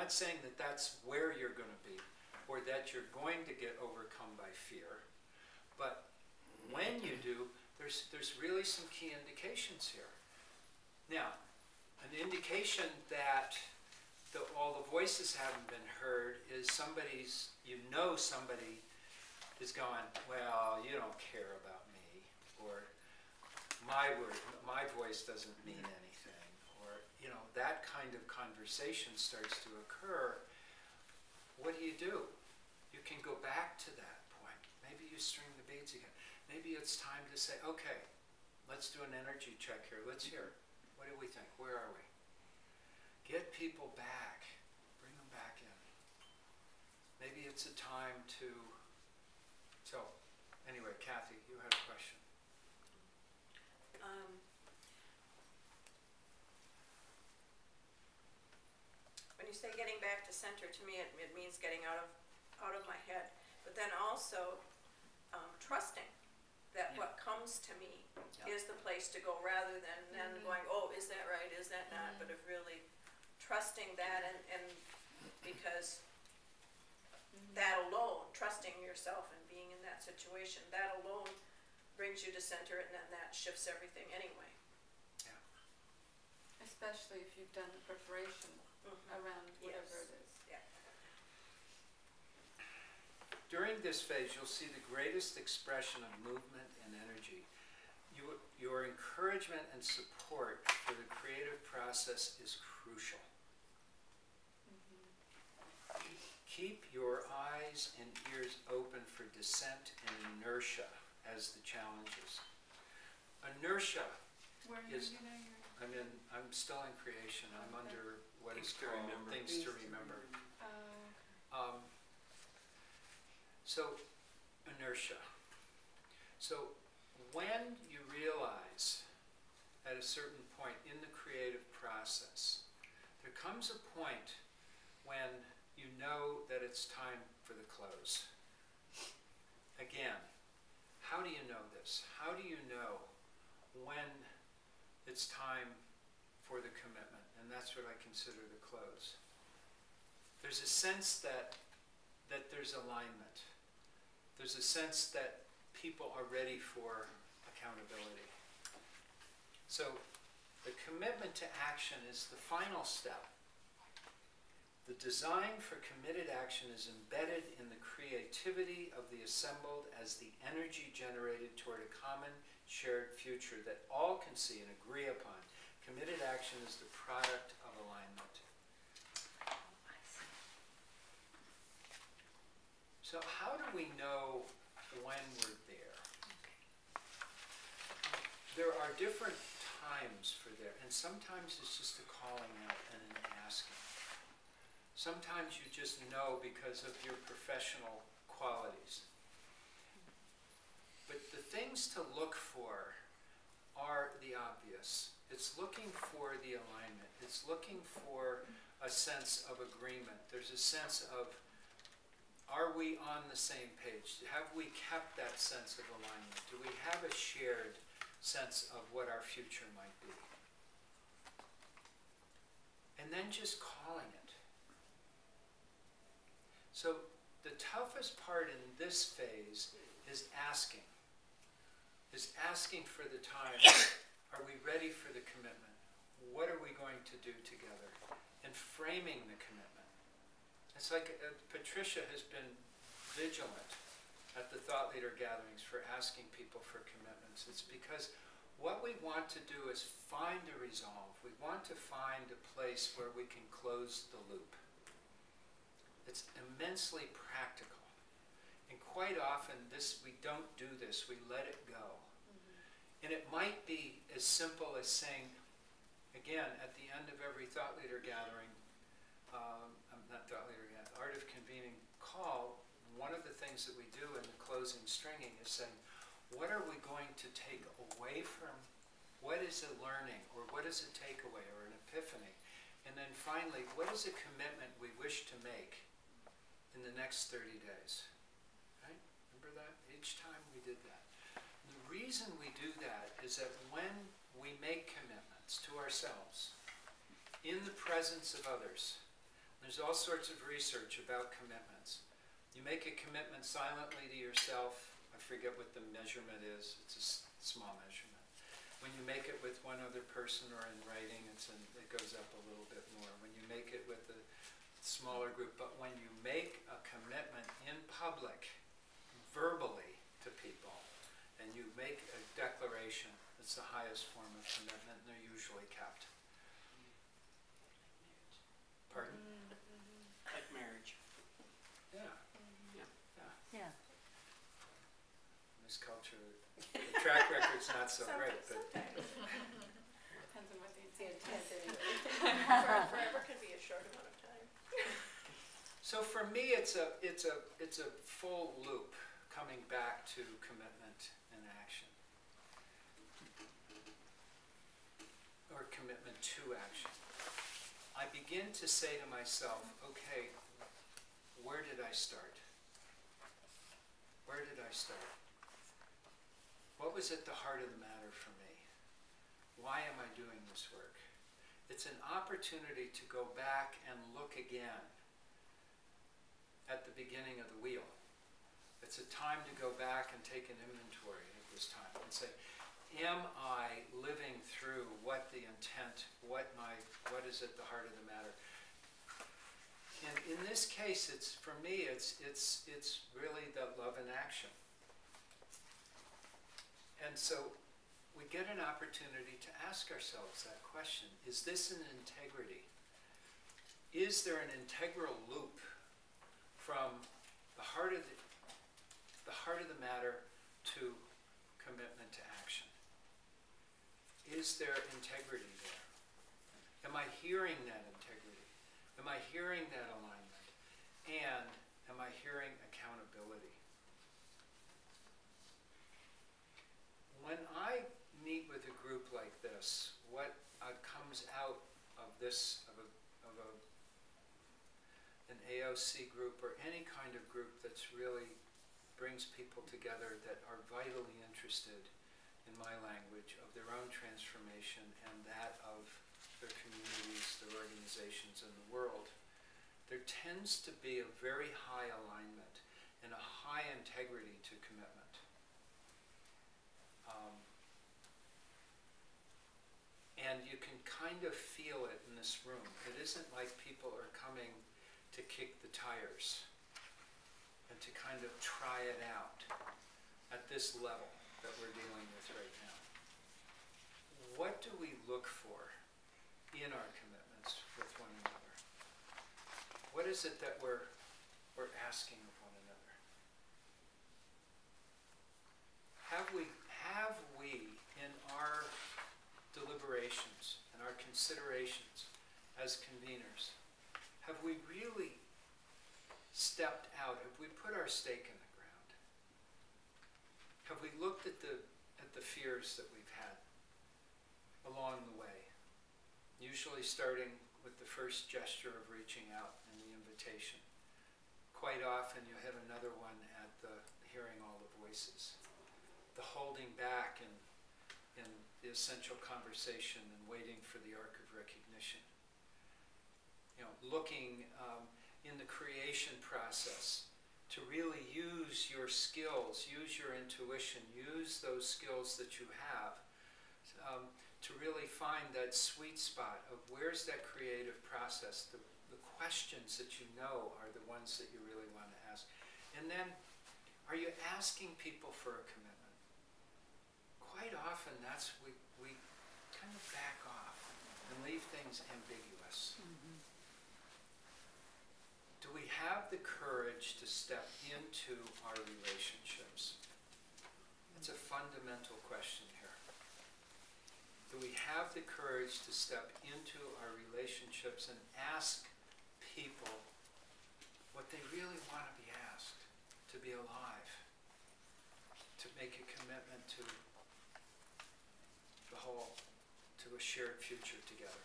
not saying that that's where you're going to be or that you're going to get overcome by fear. But when you do, there's really some key indications here. Now, an indication that all the voices haven't been heard is somebody is going, well, you don't care about me, or my voice doesn't mean anything, or that kind of conversation starts to occur. What do? You can go back to that point. Maybe you string the beads again. Maybe it's time to say, okay, let's do an energy check here. Let's hear. What do we think? Where are we? Get people back. Bring them back in. Maybe it's a time to... So, anyway, Kathy, you had a question. When you say getting back to center, to me it means getting out of my head, but then also trusting that what comes to me is the place to go, rather than then going, oh, is that right, is that not, but of really trusting that, and because that alone, trusting yourself and being in that situation, that alone brings you to center, and then that shifts everything anyway. Yeah. Especially if you've done the preparation around whatever it is. Yeah. During this phase, you'll see the greatest expression of movement and energy. Your encouragement and support for the creative process is crucial. Keep your eyes and ears open for dissent and inertia as the challenges. Inertia is... I'm still in creation. I'm under what is called things to remember. So, inertia. So, when you realize at a certain point in the creative process, there comes a point when you know that it's time for the close. Again, how do you know this? How do you know when it's time for the commitment? And that's what I consider the close. There's a sense that there's alignment. There's a sense that people are ready for accountability. So the commitment to action is the final step. The design for committed action is embedded in the creativity of the assembled as the energy generated toward a common shared future that all can see and agree upon. Committed action is the product of alignment. So how do we know when we're there? There are different times for there, and sometimes it's just a calling out and an asking. Sometimes you just know because of your professional qualities. But the things to look for are the obvious. It's looking for the alignment. It's looking for a sense of agreement. There's a sense of, are we on the same page? Have we kept that sense of alignment? Do we have a shared sense of what our future might be? And then just calling it. So the toughest part in this phase is asking for the time. Are we ready for the commitment? What are we going to do together? And framing the commitment. It's like Patricia has been vigilant at the thought leader gatherings for asking people for commitments. It's because what we want to do is find a resolve. We want to find a place where we can close the loop. It's immensely practical. And quite often we don't do this. We let it go. And it might be as simple as saying, again, at the end of every thought leader gathering, not thought leader yet, Art of Convening call, one of the things that we do in the closing stringing is saying, what are we going to take away from, what is a learning, or what is a takeaway, or an epiphany? And then finally, what is a commitment we wish to make in the next 30 days? Right? Remember that? Each time we did that. And the reason we do that is that when we make commitments to ourselves, in the presence of others, There's all sorts of research about commitments. You make a commitment silently to yourself. I forget what the measurement is. It's a small measurement. When you make it with one other person or in writing, it goes up a little bit more. When you make it with a smaller group, but when you make a commitment in public, verbally to people, and you make a declaration, it's the highest form of commitment, and they're usually kept. Pardon? Like marriage. Yeah. Yeah. In this culture, the track record's not so great, but Sometimes. Depends on what the The intent intent is. anyway. Forever can be a short amount of time. so for me, it's a full loop coming back to commitment and action, or commitment to action. I begin to say to myself, okay, where did I start? Where did I start? What was at the heart of the matter for me? Why am I doing this work? It's an opportunity to go back and look again at the beginning of the wheel. It's a time to go back and take an inventory at this time and say, am I living through what the intent, what is at the heart of the matter? And in this case, for me, it's really the love in action. And so we get an opportunity to ask ourselves that question. Is this an integrity? Is there an integral loop from the heart of the matter to commitment to action? Is there integrity there? Am I hearing that integrity? Am I hearing that alignment? And am I hearing accountability? When I meet with a group like this, what comes out of this, an AOC group or any kind of group that's really brings people together that are vitally interested, in my language, of their own transformation and that of their communities, their organizations, and the world, there tends to be a very high alignment and a high integrity to commitment. And you can kind of feel it in this room. It isn't like people are coming to kick the tires and to kind of try it out at this level that we're dealing with right now. What do we look for in our commitments with one another? What is it that we're asking of one another? Have we in our deliberations and our considerations as conveners, have we really stepped out? Have we put our stake in the ground? Have we looked at the fears that we've had along the way? Usually starting with the first gesture of reaching out and the invitation. Quite often you have another one at the hearing all the voices. The holding back in the essential conversation and waiting for the arc of recognition. Looking in the creation process to really use your skills, use your intuition, use those skills that you have to really find that sweet spot of where's that creative process, the questions that you know are the ones that you really want to ask. And then, are you asking people for a commitment? Quite often we kind of back off and leave things ambiguous. Mm-hmm. Do we have the courage to step into our relationships? That's a fundamental question here. Do we have the courage to step into our relationships and ask people what they really want to be asked, to be alive, to make a commitment to the whole, to a shared future together?